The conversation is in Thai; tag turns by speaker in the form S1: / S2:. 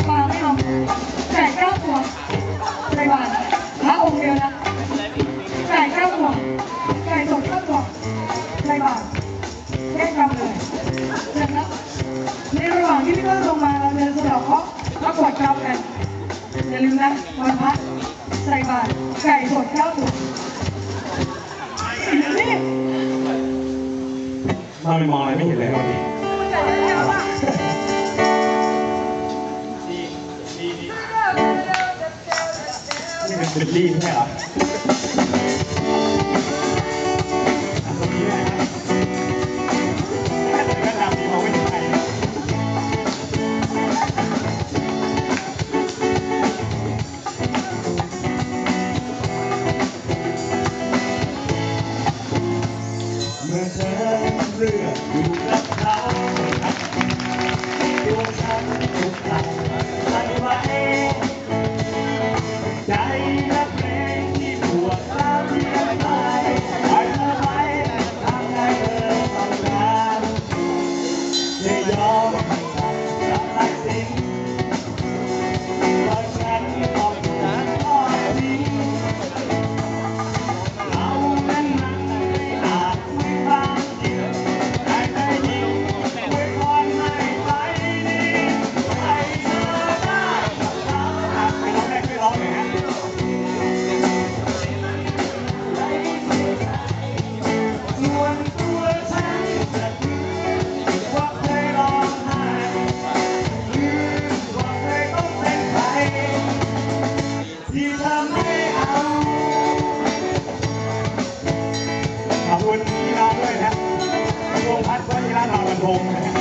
S1: มาไม่เอาไก่9 ตัวในบ้านพระองค์เดียวนะไก่9 ตัวไก่สด9 ตัวในบ้านแค่จำเลยนะครับในระหว่างที่พี่ก็ลงมาเราเดินสะดอกเคราะห์แล้วกดกำกันอย่าลืมนะวันพระใส่บาตรไก่สด9 ตัวนี่
S2: มาไม่มองอะไรไม่เห็นเลยครับนี่เป็นบิลลี่ไม่ใช่เหรอตรงนี้นะครับก็ทำดีมองไม่เห็นใครเมื่อเธอเลือกอยู่กับเขาตัวฉันทุกอย่างไม่ไหวใจและเพลงที่ปวดร้าวที่ยังไปปล่อยเธอไว้ทางให้เธอต้องการจะยอมให้กับตัดสินว่าฉันต้องถูกทอดทิ้งเรานั้นไม่อาจคุยความจริงได้แต่ยิ่งอวยพรให้ไปดีให้เธอได้กับเราไม่ร้องได้ไม่ร้องเลยฮะส่วนตัวฉันจะลืมว่าเคยร้องไห้ลืมว่าเคยต้องเป็นใครที่เธอไม่เอาขอบคุณที่มาด้วยนะโรงพักวัชิระนอนบรรทมนะฮะ